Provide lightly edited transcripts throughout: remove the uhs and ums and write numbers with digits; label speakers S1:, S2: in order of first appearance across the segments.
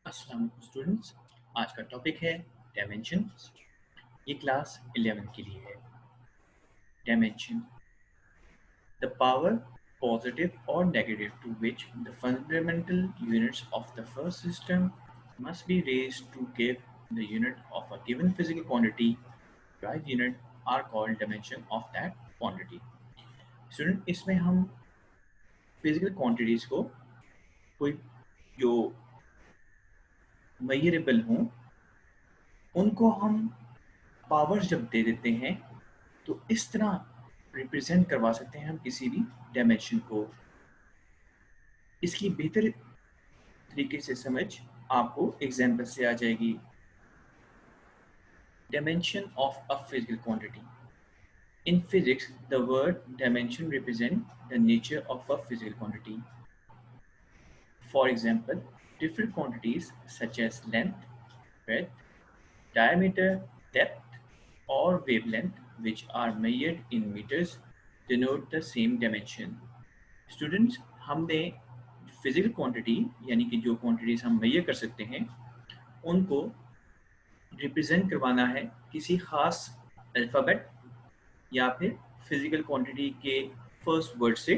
S1: अस्सलाम वालेकुम स्टूडेंट्स। आज का टॉपिक है डायमेंशंस। ये क्लास 11 के लिए है। डायमेंशन, द पावर, पॉजिटिव और negative to which the fundamental units of the first system must be raised to give the unit of a given physical quantity. Drive unit are called dimension of that quantity. Student, इसमें हम physical quantities को कोई जो measurable हों उनको हम powers जब दे देते हैं तो इस तरह रिप्रेजेंट करवा सकते हैं हम किसी भी डायमेंशन को। इसकी बेहतर तरीके से समझ आपको एग्जाम्पल से आ जाएगी। Dimension of a physical quantity. In physics the word dimension represent the nature of a physical quantity. For example, different quantities such as length, breadth, diameter, depth, or wavelength, which are measured in meters, denote the same dimension. Students, हमने physical quantity यानी कि जो quantities हम major कर सकते हैं उनको represent करवाना है किसी खास अल्फ़ाबेट या फिर फिजिकल क्वांटिटी के फर्स्ट वर्ड से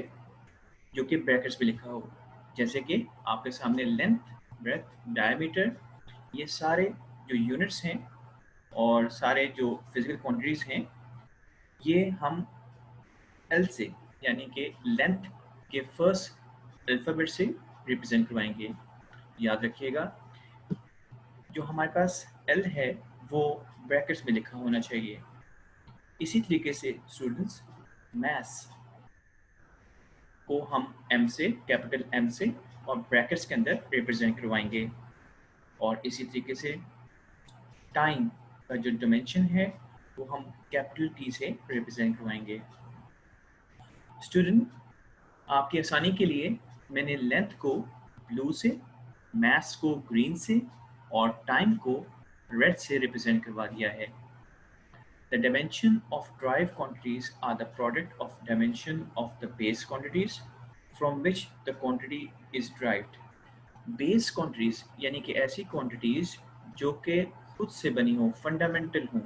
S1: जो कि ब्रैकेट्स में लिखा हो। जैसे कि आपके सामने लेंथ, ब्रेथ, डायमीटर, ये सारे जो यूनिट्स हैं और सारे जो फिजिकल क्वांटिटीज़ हैं ये हम एल से यानी कि लेंथ के फर्स्ट अल्फ़ाबेट से रिप्रेजेंट करवाएंगे। याद रखिएगा, जो हमारे पास एल है वो ब्रैकेट्स में लिखा होना चाहिए। इसी तरीके से स्टूडेंट्स, मैथ्स को हम एम से, कैपिटल एम से और ब्रैकेट्स के अंदर रिप्रेजेंट करवाएंगे। और इसी तरीके से टाइम का जो डायमेंशन है वो हम कैपिटल टी से रिप्रेजेंट करवाएंगे। स्टूडेंट, आपकी आसानी के लिए मैंने लेंथ को ब्लू से, मैथ्स को ग्रीन से और टाइम को रेड से रिप्रेजेंट करवा दिया है। The dimension of derived quantities are the product of dimension of the base quantities from which the quantity is derived. Base quantities यानी कि ऐसी quantities जो कि खुद से बनी हो, फंडामेंटल हों,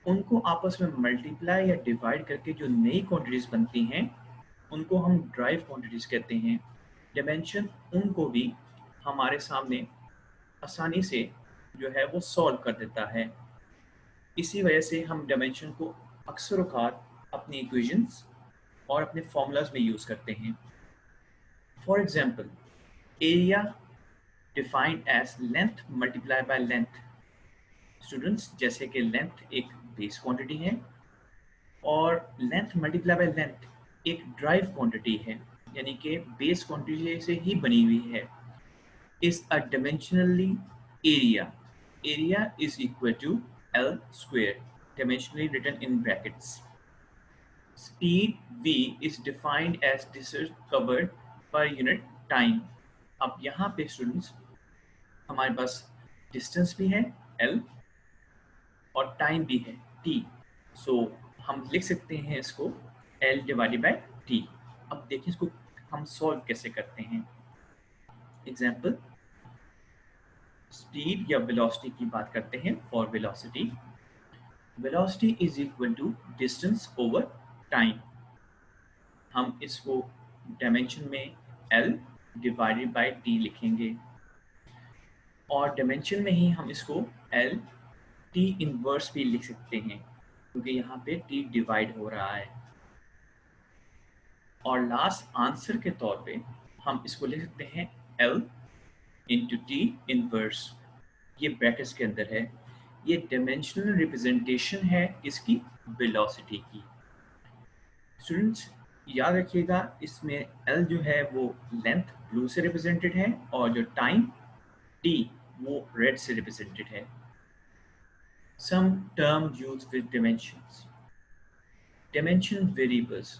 S1: उनको आपस में मल्टीप्लाई या डिवाइड करके जो नई क्वांटिटीज बनती हैं उनको हम ड्राइव क्वांटिटीज कहते हैं। डायमेंशन उनको भी हमारे सामने आसानी से जो है वो सॉल्व कर देता है। इसी वजह से हम डायमेंशन को अक्सर औकात अपनी इक्वेशंस और अपने फॉर्मूलाज में यूज़ करते हैं। For example, area defined as length multiply by length. Students, जैसे कि लेंथ एक बेस क्वांटिटी है और लेंथ मल्टीप्लाई बाय लेंथ एक ड्राइव क्वांटिटी है, यानी कि बेस क्वांटिटी से ही बनी हुई है। Is a dimensionally area. Area is equal to L square, dimensionally written in brackets. Speed v is defined as distance covered per unit time. अब यहाँ पे स्टूडेंट्स हमारे पास डिस्टेंस भी है l और टाइम भी है t, सो हम लिख सकते हैं इसको l डिवाइडेड बाय t। अब देखिए इसको हम सॉल्व कैसे करते हैं। एग्जाम्पल, स्पीड या वेलोसिटी की बात करते हैं। For velocity, velocity is equal to distance over time. हम इसको डायमेंशन में l डिवाइडेड बाय t लिखेंगे और डायमेंशन में ही हम इसको l t इनवर्स भी लिख सकते हैं क्योंकि यहाँ पे t डिवाइड हो रहा है। और लास्ट आंसर के तौर पे हम इसको लिख सकते हैं l इंटू t इनवर्स। ये ब्रैकेट्स के अंदर है। ये डायमेंशनल रिप्रेजेंटेशन है इसकी वेलोसिटी की। स्टूडेंट्स, याद रखिएगा, इसमें L जो है वो लेंथ ब्लू से रिप्रेजेंटेड है और जो टाइम T वो रेड से रिप्रेजेंटेड है। Some term used with dimensions. Dimension variables,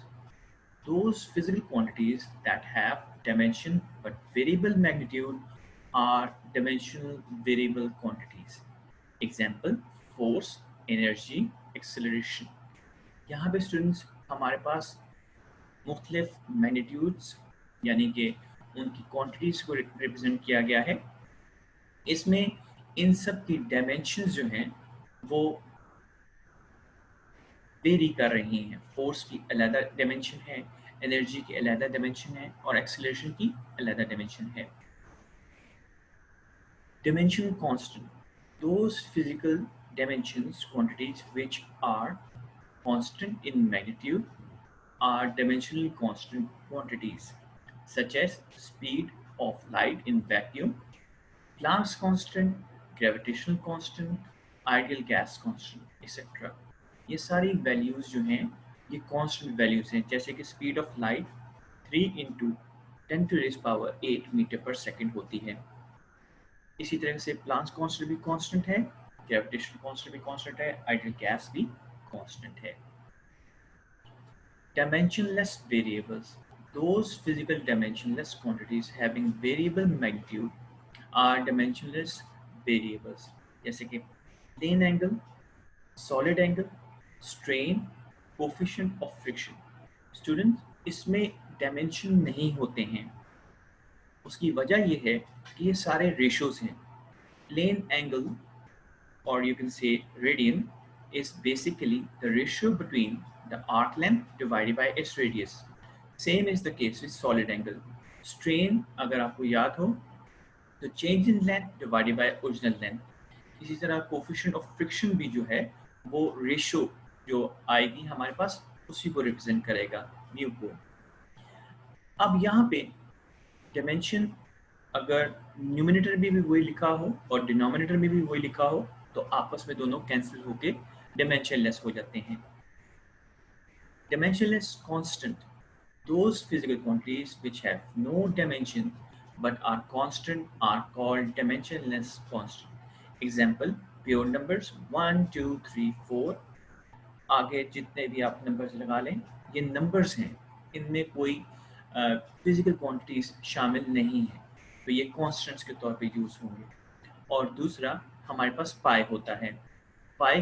S1: those physical quantities that have dimension but variable magnitude are dimensional variable quantities. Example, force, energy, acceleration. यहाँ पे students हमारे पास मुख्तलिफ मैग्नीट्यूड्स यानी कि उनकी क्वांटिटीज़ को रिप्रेजेंट किया गया है। इसमें इन सब की डायमेंशंस जो हैं वो वेरी कर रही हैं। फोर्स की अलग डायमेंशन है, एनर्जी की अलग डायमेंशन है और एक्सेलरेशन की अलग डायमेंशन है। Dimension constant. Those physical dimensions, quantities which are constant in magnitude are dimensionally constant quantities, such as speed of light in vacuum, Planck's constant, gravitational constant, ideal gas constant, etc. ये सारी values जो हैं ये constant values हैं, जैसे कि speed of light 3 into 10⁸ होती है। इसी तरह से प्लांक्स कांस्टेंट भी कांस्टेंट है, ग्रेविटेशनल कांस्टेंट भी कांस्टेंट है, आइडियल गैस भी कांस्टेंट है। Dimensionless variables. Those physical dimensionless quantities having variable magnitude are dimensionless variables, जैसे कि plane angle, solid angle, strain, coefficient of friction. Students, इसमें dimension नहीं होते हैं। उसकी वजह ये है कि ये सारे ratios हैं। Plane angle, or you can say radian, is basically the ratio between the arc length divided by its radius. Same is the case with solid angle. Strain, अगर आपको याद हो, तो change in length divided by original length. इसी तरह coefficient of friction भी जो है वो ratio जो आएगी हमारे पास उसी को represent करेगा, mu को। अब यहाँ पे dimension अगर न्यूमिनेटर में भी वही लिखा हो और डिनोमिनेटर में भी वही लिखा हो तो आपस में दोनों कैंसिल होके डायमेंशनलेस हो जाते हैं। Dimensionless constant, those physical quantities which have no dimension but are constant are called dimensionless constant. Example, pure numbers 1, 2, 3, 4, आगे जितने भी आप नंबर्स लगा लें, ये नंबर्स हैं, इनमें कोई फिजिकल क्वांटिटीज शामिल नहीं है, तो ये कॉन्स्टेंट्स के तौर पे यूज होंगे। और दूसरा हमारे पास पाई होता है। पाई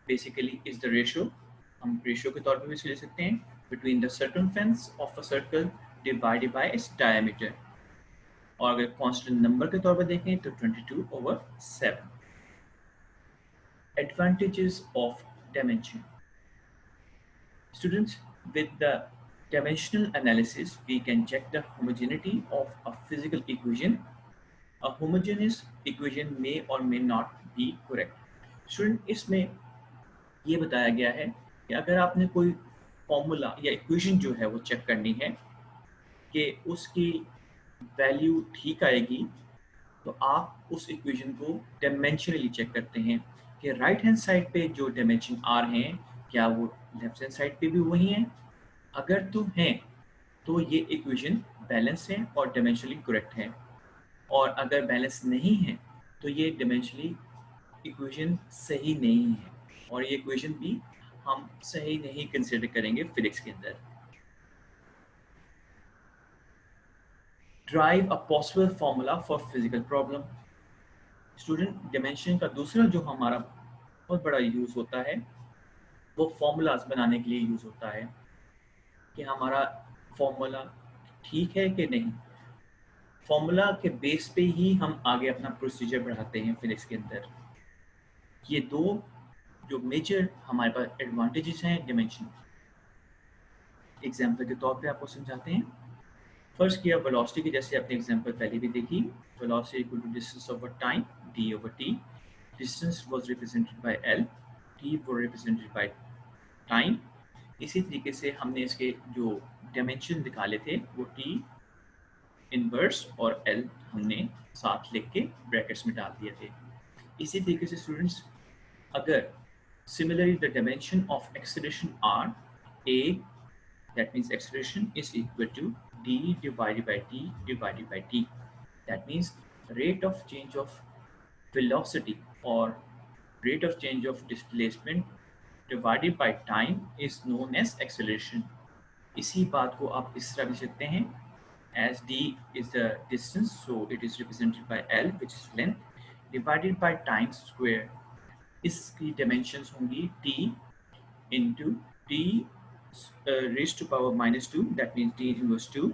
S1: बेसिकली इज द रेशियो, हम रेशियो के तौर पे भी इसे ले सकते हैं, between the circumference of a circle divided by its diameter. और अगर कांस्टेंट नंबर के तौर पर देखें तो 22/7। Advantages of dimension. Students, with the dimensional analysis, we can check the homogeneity of a physical equation. A homogeneous equation may or may not be correct. Student, इसमें ये बताया गया है कि अगर आपने कोई फॉर्मूला या इक्वेशन जो है वो चेक करनी है कि उसकी वैल्यू ठीक आएगी, तो आप उस इक्वेशन को डायमेंशनली चेक करते हैं कि राइट हैंड साइड पे जो डायमेंशन आ रहे हैं क्या वो लेफ्ट हैंड साइड पे भी वही हैं। अगर तो हैं तो ये इक्वेशन बैलेंस है और डायमेंशनली करेक्ट है, और अगर बैलेंस नहीं है तो ये डायमेंशनली इक्वेशन सही नहीं है, और ये इक्वेशन भी हम सही नहीं कंसिडर करेंगे फिजिक्स के अंदर। Drive a possible formula for physical problem. Student, dimension का दूसरा जो हमारा बहुत बड़ा यूज होता है वो फॉर्मूलाज बनाने के लिए यूज होता है कि हमारा फॉर्मूला ठीक है कि नहीं। फॉर्मूला के बेस पे ही हम आगे अपना प्रोसीजर बढ़ाते हैं फिजिक्स के अंदर। ये दो जो मेजर हमारे पास एडवांटेजेस हैं डायमेंशन, एग्जाम्पल के तौर पे आपको समझाते हैं। फर्स्ट किया वेलोसिटी की, जैसे आपने एग्जाम्पल पहले भी देखी, velocity equal to distance over time d/t। Distance was represented by l, t वो रिप्रेजेंटेड बाय टाइम। इसी तरीके से हमने इसके जो डायमेंशन निकाले थे वो t इनवर्स और l हमने साथ लिख के ब्रैकेट्स में डाल दिए थे। इसी तरीके से स्टूडेंट्स, अगर similarly the dimension of acceleration r, a, that means acceleration is equal to d divided by t divided by t. That means rate of change of velocity or rate of change of displacement divided by time is known as acceleration. इसी बात को आप इस तरह भी सकते हैं, as d is the distance, so it is represented by l, which is length, divided by time square. इसकी dimensions होंगी t into t raised to power -2, that means t inverse 2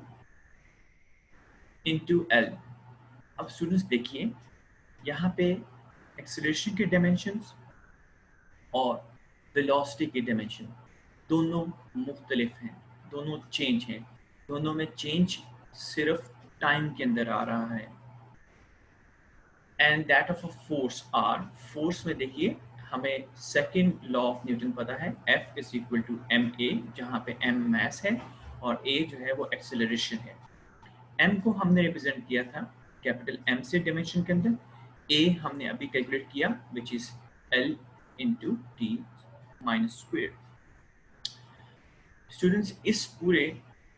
S1: into l. अब students देखिए, यहाँ पे acceleration के dimensions और velocity के dimension दोनों मुख्तलिफ हैं, दोनों चेंज हैं, दोनों में चेंज सिर्फ टाइम के अंदर आ रहा है। And that of a force R, force में देखिए हमें सेकेंड लॉ ऑफ न्यूटन पता है, F is equal to M A, जहाँ पे m मास है और a जो है वो एक्सेलरेशन है। m को हमने रिप्रेजेंट किया था कैपिटल M से डायमेंशन के अंदर, a हमने अभी कैलकुलेट किया which is L into T minus square. Students इस पूरे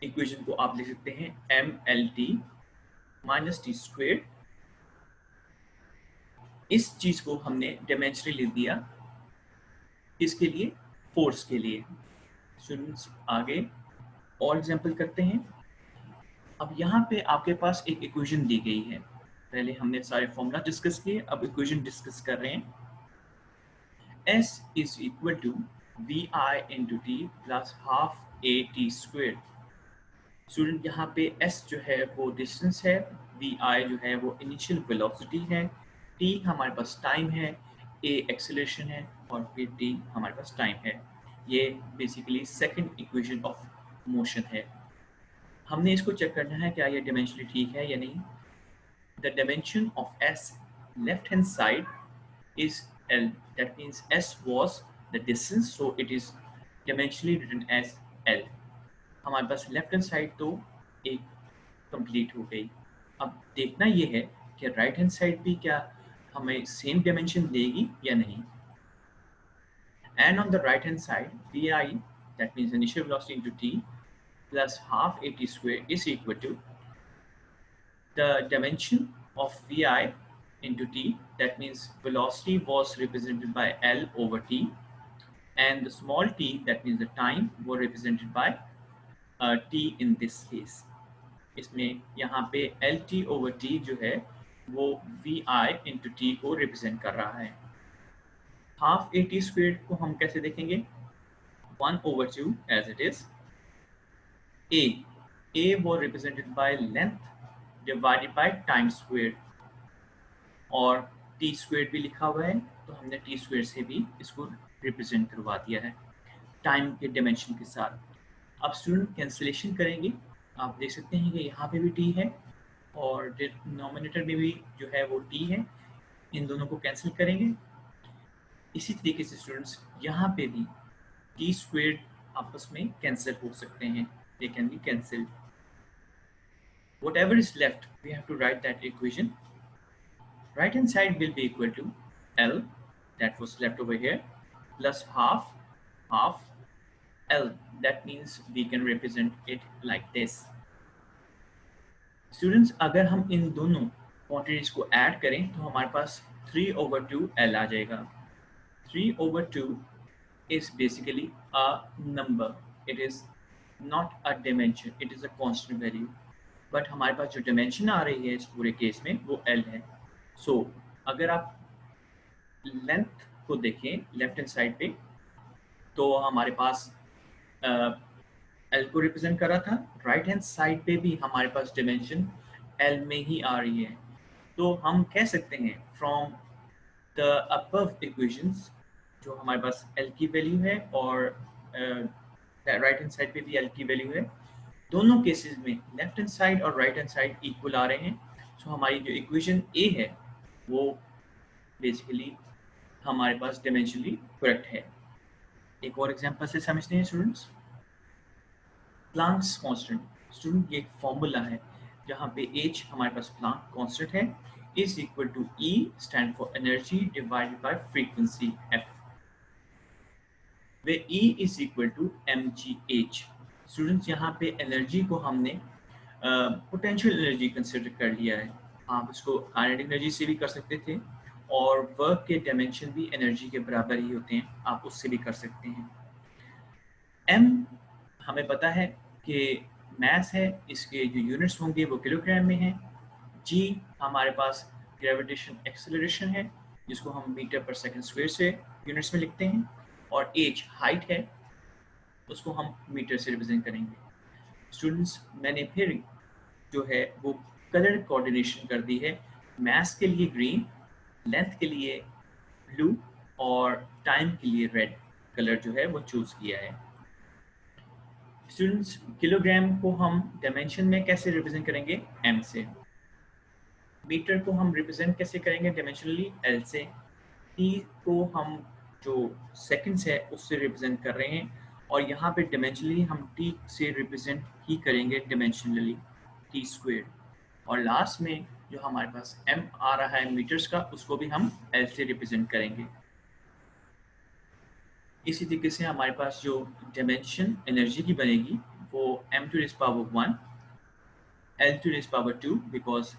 S1: इक्वेशन को आप लिख सकते हैं M L T minus T square. इस चीज को हमने डायमेंशनली लिख दिया, इसके लिए फोर्स के लिए। स्टूडेंट्स आगे और एग्जांपल करते हैं। अब यहाँ पे आपके पास एक इक्वेशन दी गई है, पहले हमने सारे फॉर्मूला डिस्कस किए, अब इक्वेशन डिस्कस कर रहे हैं। S is equal to vi into t plus half a t squared। Student यहाँ पे s जो है वो डिस्टेंस है, vi जो है वो इनिशियल वेलोसिटी है, t हमारे पास टाइम है, a एक्सेलरेशन है और फिर t हमारे पास टाइम है। ये basically second equation of motion है। हमने इसको चेक करना है क्या ये डायमेंशनली ठीक है या नहीं। The dimension of s left hand side is L, that means S was the distance, so it is dimensionally written as L। हमारे पास लेफ्ट हैंड साइड तो एक कंप्लीट हो गई। अब देखना ये है कि राइट हैंड साइड भी क्या हमें सेम डायमेंशन देगी या नहीं। And on the right hand side vi, that means initial velocity into t plus half at square is equal to the dimension of vi into t, that means velocity was represented by L over t, and the small t, that means the time, were represented by t in this case। इसमें यहाँ पे L T over T जो है वो we I into T को represent कर रहा है। हाफ ए टी स्क्वेयर को हम कैसे देखेंगे, 1/2 एज इट इज। ए वो represented by length divided by time square, और टी स्क्वेयर भी लिखा हुआ है तो हमने टी स्क्वेयर से भी इसको रिप्रेजेंट करवा दिया है टाइम के डायमेंशन के साथ। अब स्टूडेंट कैंसिलेशन करेंगे, आप देख सकते हैं कि यहाँ पे भी टी है और डिनोमिनेटर में भी जो है वो टी है, इन दोनों को कैंसिल करेंगे। इसी तरीके से स्टूडेंट्स यहाँ पे भी टी स्क्वेयर आपस में कैंसिल हो सकते हैं, they can be cancelled. whatever is left we have to write that equation। right hand side will be equal to L, that was left over here, plus half L, that means we can represent it like this। Students अगर हम इन दोनों quantities को add करें तो हमारे पास 3/2 L आ जाएगा। 3/2 is basically a number, it is not a dimension, it is a constant value, but हमारे पास जो डायमेंशन आ रही है इस पूरे केस में वो L है। सो अगर आप लेंथ को देखें लेफ्ट हैंड साइड पे तो हमारे पास L को रिप्रेजेंट कर रहा था, राइट हैंड साइड पे भी हमारे पास डायमेंशन L में ही आ रही है। तो हम कह सकते हैं फ्रॉम द अबव इक्वेशंस जो हमारे पास L की वैल्यू है और राइट हैंड साइड पे भी L की वैल्यू है, दोनों केसेस में लेफ्ट हैंड साइड और राइट हैंड साइड इक्वल आ रहे हैं। सो हमारी जो इक्वेशन ए है वो बेसिकली हमारे पास डायमेंशनली करेक्ट है। एक और एग्जांपल से समझते हैं स्टूडेंट्स। प्लांक्स कांस्टेंट, स्टूडेंट ये एक फॉर्मूला है जहाँ पे h हमारे पास प्लांक कांस्टेंट है, is equal to E stand for energy divided by frequency f, वे E is equal to mgh। Students यहाँ पे एनर्जी को हमने पोटेंशियल एनर्जी कंसिडर कर लिया है, आप इसको काइनेटिक एनर्जी से भी कर सकते थे और वर्क के डायमेंशन भी एनर्जी के बराबर ही होते हैं, आप उससे भी कर सकते हैं। m हमें पता है कि मास है, इसके जो यूनिट्स होंगे वो किलोग्राम में हैं। g हमारे पास ग्रेविटेशन एक्सेलरेशन है जिसको हम मीटर पर सेकंड स्क्वायर से यूनिट्स में लिखते हैं, और h हाइट है उसको हम मीटर से रिप्रेजेंट करेंगे। स्टूडेंट्स मैंने फिर जो है वो कलर कोऑर्डिनेशन कर दी है, मास के लिए ग्रीन लेंथ के लिए ब्लू और टाइम के लिए रेड कलर जो है वो चूज किया है। स्टूडेंट्स, किलोग्राम को हम डायमेंशन में कैसे रिप्रेजेंट करेंगे? एम से। मीटर को हम रिप्रेजेंट कैसे करेंगे डायमेंशनली? एल से। टी को हम जो सेकंड्स है उससे रिप्रेजेंट कर रहे हैं, और यहाँ पे डायमेंशनली हम टी से रिप्रेजेंट ही करेंगे डायमेंशनली, टी स्क्वेयर। और लास्ट में जो हमारे पास एम आ रहा है मीटर्स का, उसको भी हम एल से रिप्रेजेंट करेंगे। इसी तरीके से हमारे पास जो डायमेंशन एनर्जी की बनेगी वो m to raise power 1, l to raise power 2 because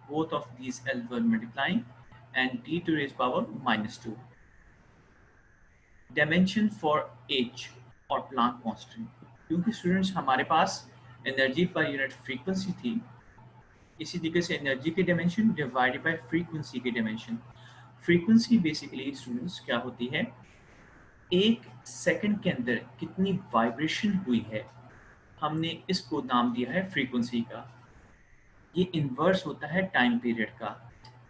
S1: both of these l were multiplying, and t to raise power -2. Dimension for h और प्लांक कांस्टेंट, क्योंकि स्टूडेंट्स हमारे पास एनर्जी पर यूनिट फ्रीक्वेंसी थी, इसी तरीके से एनर्जी के dimension divided by frequency के dimension. Frequency basically students क्या होती है? एक सेकंड के अंदर कितनी वाइब्रेशन हुई है, हमने इसको नाम दिया है फ्रीक्वेंसी का। ये इन्वर्स होता है टाइम पीरियड का।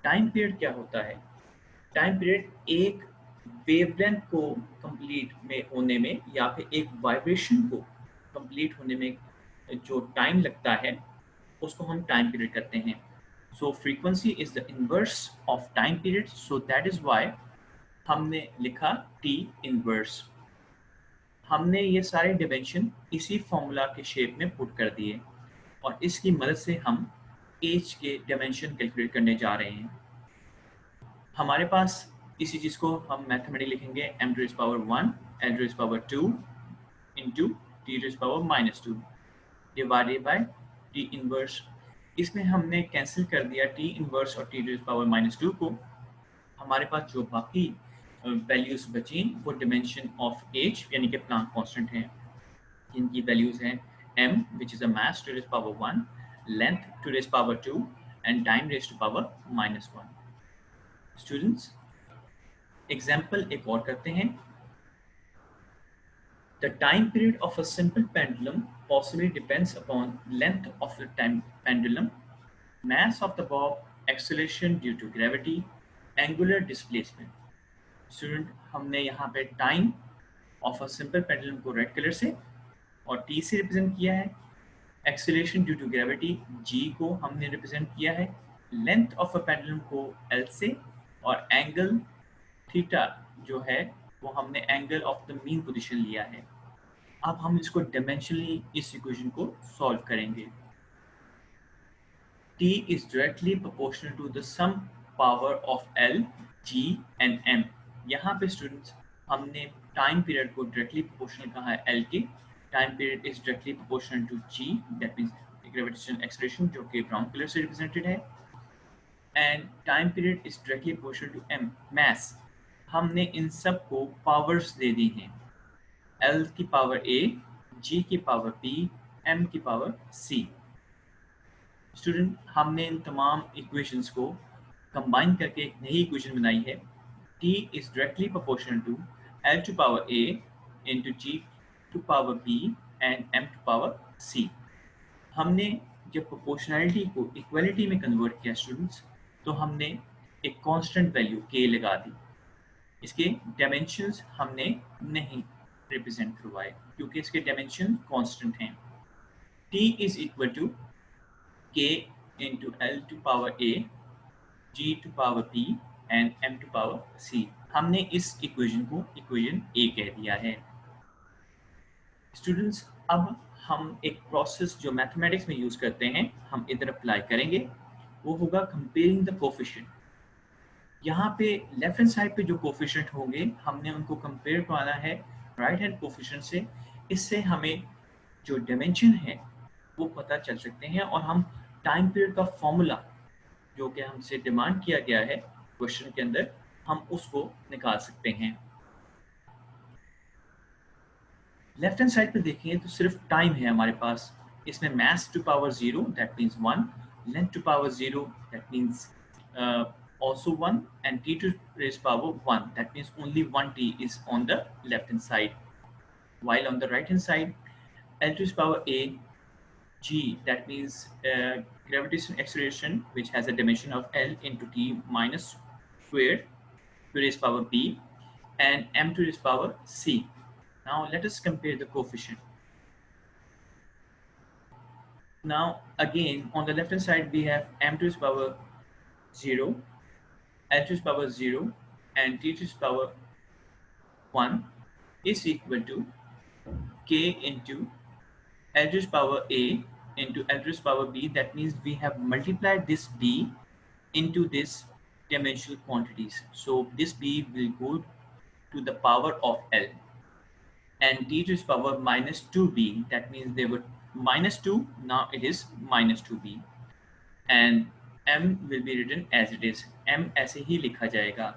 S1: टाइम पीरियड क्या होता है? टाइम पीरियड एक वेवलेंथ को कंप्लीट में होने में, या फिर एक वाइब्रेशन को कंप्लीट होने में जो टाइम लगता है उसको हम टाइम पीरियड कहते हैं। So frequency is the inverse of time period, so that is why हमने लिखा टी इनवर्स। हमने ये सारे डिमेंशन इसी फॉर्मूला के शेप में पुट कर दिए, और इसकी मदद से हम एज के डायमेंशन कैलकुलेट करने जा रहे हैं। हमारे पास इसी चीज़ को हम मैथमेटिकली लिखेंगे m to the power 1 l to the power 2 into t to the power -2 divided by t inverse. इसमें हमने कैंसिल कर दिया t इनवर्स और t to the power -2 को। हमारे पास जो बाकी वैल्यूज बची वो डिमेंशन ऑफ एज यानी कि प्लांक कांस्टेंट हैं, जिनकी वैल्यूज हैं m which is a mass to the power 1, length to the power 2 and time raised to power -1। Students, example एक और करते हैं। The time period of a simple pendulum possibly depends upon length of the time pendulum, mass of the bob, acceleration due to gravity, angular displacement। Student, हमने यहाँ पे time of a simple pendulum को red colour से और T से represent किया है, acceleration due to gravity G को हमने रिप्रेजेंट किया है, लेंथ ऑफ अ पेंडुलम को एल से, और एंगल थीटा जो है वो हमने angle of the mean position लिया है। अब हम इसको डायमेंशनली इस इक्वेशन को सॉल्व करेंगे। T is directly proportional to the sum power of L, G and M। यहाँ पे स्टूडेंट्स हमने टाइम पीरियड को डायरेक्टली प्रोपोर्शनल कहा है L के, time period is directly proportional to G, that means gravitational acceleration जो कि ब्राउन कलर से रिप्रेजेंटेड है, and time period is directly proportional to M, mass. हमने इन सब को पावर्स दे दी हैं, L की पावर A, G की पावर B, M की पावर C। स्टूडेंट, हमने इन तमाम इक्वेशंस को कंबाइन करके एक नई इक्वेशन बनाई है। T is directly proportional to L to power A into G to power B and M to power C। हमने जब प्रोपोर्शनैलिटी को इक्वलिटी में कन्वर्ट किया स्टूडेंट्स, तो हमने एक कांस्टेंट वैल्यू K लगा दी। इसके डायमेंशंस हमने नहीं रिप्रेजेंट करवाए क्योंकि इसके डायमेंशन कांस्टेंट हैं। T is equal to K into L to power A, G to power B and M to power C। हमने इस इक्वेशन को इक्वेशन A कह दिया है। स्टूडेंट्स, अब हम एक प्रोसेस जो मैथमेटिक्स में यूज करते हैं हम इधर अप्लाई करेंगे, वो होगा कंपेयरिंग द कोफिशिएंट। यहाँ पे लेफ्ट हैंड साइड पे जो कोफिशिएंट होंगे हमने उनको कंपेयर करना है राइट हैंड कोफिशिएंट से। इससे हमें जो डायमेंशन है वो पता चल सकते हैं, और हम टाइम पीरियड का फॉर्मूला जो कि हमसे डिमांड किया गया है क्वेश्चन के अंदर, हम उसको निकाल सकते हैं। लेफ्ट हैंड साइड पे देखें तो सिर्फ टाइम है हमारे पास। इसमें mass to power 0 that means 1, length to power 0 that means also 1, and t to raise power 1 that means only 1 t is on the left hand side, while on the right hand side L to the power A, G that means gravitational acceleration which has a dimension of L into t minus squared to raise power b and m to raise power c. Now let us compare the coefficient. Now again on the left hand side we have m to raise power 0, l to raise power 0 and t to raise power 1 is equal to k into l to the power a into l to the power b. That means we have multiplied this b into this dimensional quantities. So this b will go to the power of l, and t to the power minus 2b. That means they were minus 2, now it is minus 2b, and m will be written as it is. m ऐसे ही लिखा जाएगा.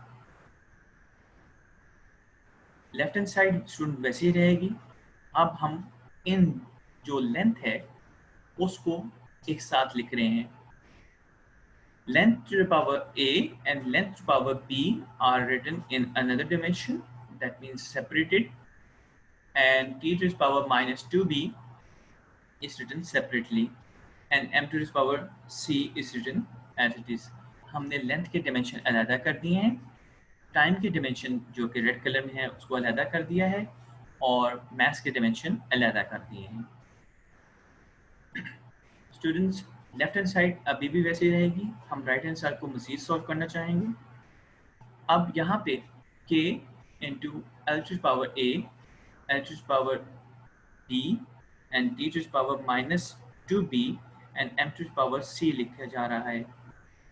S1: Left hand side student वैसे ही रहेगी. अब हम इन जो length है उसको एक साथ लिख रहे हैं. Length to the power a and length to the power b are written in another dimension, that means separated, and t to the power minus 2b is written separately, and m to the power c is written as it is. हमने length के dimension अलग कर दिए हैं, time के dimension जो कि red colour में है उसको अलग कर दिया है, और मैथ्स के डिमेंशन अलग कर दिए हैं. स्टूडेंट्स लेफ्ट हैंड साइड अभी भी वैसे ही रहेगी. हम राइट हैंड साइड को मजीद सॉल्व करना चाहेंगे. अब यहाँ पे k into L to power a, L to power b and t to power minus 2b and m to power c लिखा जा रहा है.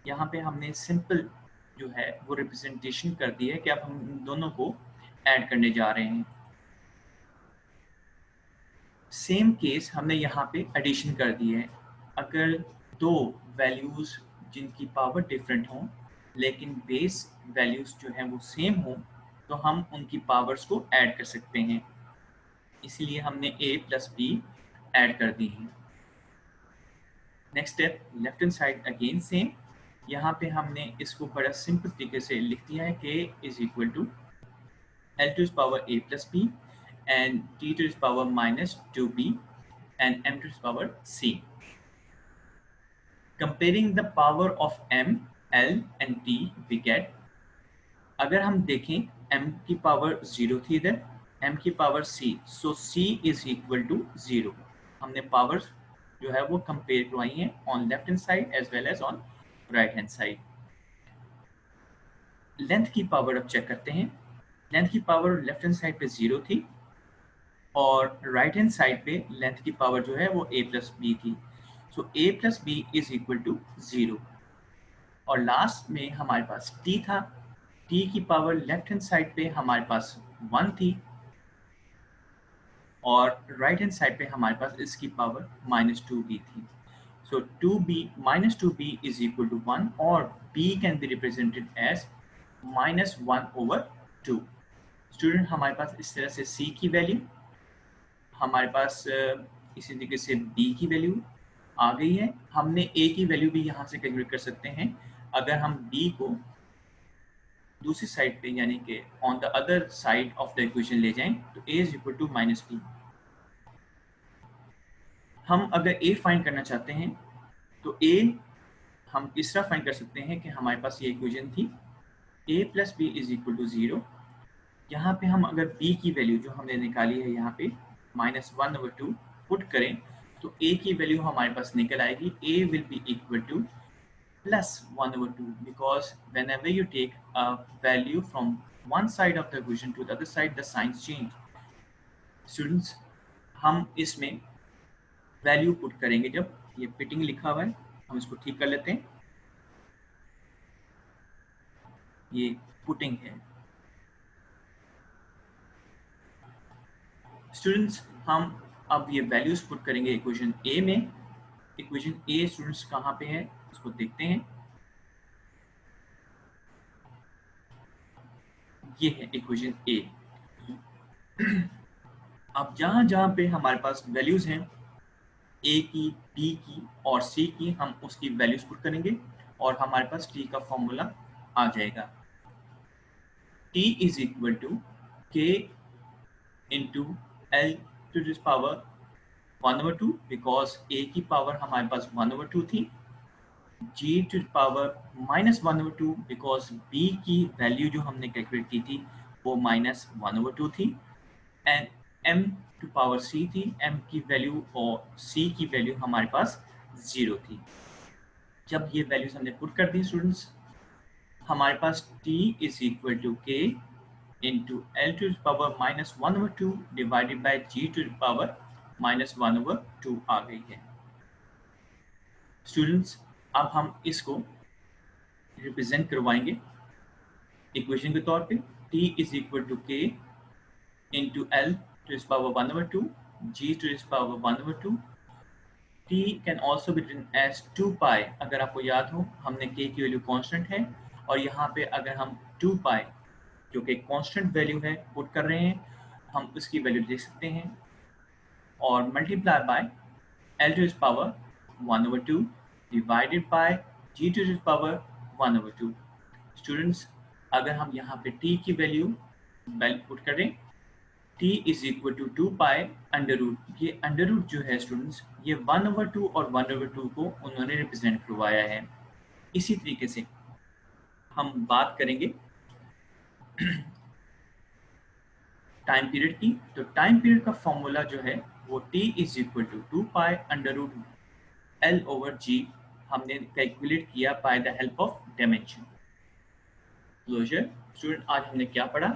S1: यहाँ पे हमने सिंपल जो है वो रिप्रेजेंटेशन कर दी है कि अब हम दोनों को ऐड करने जा रहे हैं. सेम केस हमने यहाँ पे एडिशन कर दी है. अगर दो वैल्यूज़ जिनकी पावर डिफरेंट हों लेकिन बेस वैल्यूज़ जो हैं वो सेम हों तो हम उनकी पावर्स को ऐड कर सकते हैं. इसलिए हमने a प्लस b ऐड कर दी है. Next step left hand side again same. यहाँ पे हमने इसको बड़ा सिंपल तरीके से लिख दिया है. k is equal to L to power a plus b and t to the power minus 2b and m to the power c. Comparing the power of m, l and t we get, अगर हम देखें m की power 0 थी इधर, m की power c, so c is equal to 0. हमने powers जो है वो कंपेयर करवाई हैं on left hand side as well as on right hand side. Length की पावर अब चेक करते हैं. लेंथ की पावर लेफ्ट हैंड साइड पे 0 थी और राइट हैंड साइड पे लेंथ की पावर जो है वो a प्लस बी थी. So a plus B is equal to 0. और लास्ट में हमारे पास t था. t की पावर लेफ्ट हैंड साइड पे हमारे पास 1 थी और राइट हैंड साइड पे हमारे पास इसकी पावर माइनस 2b थी. So 2b minus 2b is equal to 1 और b can be represented as minus 1 over 2. Student हमारे पास इस तरह से c की वैल्यू, हमारे पास इसी तरीके से b की वैल्यू आ गई है. हमने a की वैल्यू भी यहाँ से कैलकुलेट कर सकते हैं. अगर हम b को दूसरी साइड पे यानी कि on the other side of the equation ले जाएं तो a is equal to minus b. हम अगर a फाइंड करना चाहते हैं तो a हम इस तरह फाइंड कर सकते हैं कि हमारे पास ये इक्वेशन थी a plus B is equal to 0. यहाँ पे हम अगर b की वैल्यू जो हमने निकाली है यहाँ पे माइनस 1 ओवर 2 पुट करें तो a की वैल्यू हमारे पास निकल आएगी. a will be equal two plus 1 over 2 because whenever you take a value from one side of the equation to the other side the signs change. Students हम इसमें value put करेंगे. जब ये pitting लिखा हुआ है हम इसको ठीक कर लेते हैं. ये पुटिंग है. स्टूडेंट्स हम अब ये वैल्यूज पुट करेंगे इक्वेशन ए में. इक्वेशन ए स्टूडेंट्स कहाँ पे है इसको देखते हैं. ये है इक्वेशन ए. अब जहाँ जहाँ पे हमारे पास वैल्यूज हैं ए की, बी की और सी की, हम उसकी वैल्यूज पुट करेंगे और हमारे पास टी का फॉर्मूला आ जाएगा. T is equal to k into L to this power 1 over 2 because a की पावर हमारे पास 1 over 2 थी g to the power -1/2 because b की वैल्यू जो हमने कैलकुलेट की थी वो -1/2 थी, and m to power c थी, m की वैल्यू और c की वैल्यू हमारे पास 0 थी। जब ये वैल्यूज हमने पुट कर दी स्टूडेंट्स, हमारे पास t is equal to k into L to the power -1/2 divided by g to the power -1/2 आ गई है। स्टूडेंट्स अब हम इसको रिप्रेजेंट करवाएंगे इक्वेशन के तौर पे। t is equal to k into L to the power 1/2 g to the power 1/2। t can also be written as 2 pi. अगर आपको याद हो हमने k की वैल्यू कांस्टेंट है, और यहाँ पे अगर हम 2 पाई जो कि कांस्टेंट वैल्यू है पुट कर रहे हैं, हम उसकी वैल्यू देख सकते हैं, और multiply by L to its power 1/2 divided by G to its power 1/2। Students अगर हम यहाँ पे t की वैल्यू पुट करें, t is equal to 2 pi under root, ये अंडर रूट जो है स्टूडेंट्स ये 1/2 और 1/2 को उन्होंने रिप्रेजेंट करवाया है। इसी तरीके से हम बात करेंगे टाइम पीरियड की। तो टाइम पीरियड का फॉर्मूला जो है वो t is equal to 2 pi under root L over G हमने कैलकुलेट किया by the help of dimension. Closure student आज हमने क्या पढ़ा?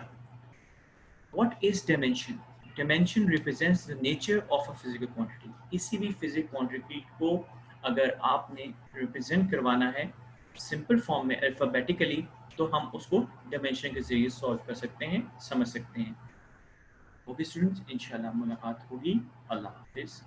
S1: What is dimension? Dimension represents the nature of a physical quantity. किसी भी फिजिकल क्वांटिटी को अगर आपने रिप्रेजेंट करवाना है सिंपल फॉर्म में अल्फाबेटिकली, तो हम उसको डायमेंशन के जरिए सॉल्व कर सकते हैं, समझ सकते हैं। ओके स्टूडेंट्स, इंशाल्लाह मुलाकात होगी। अल्लाह हाफिज़।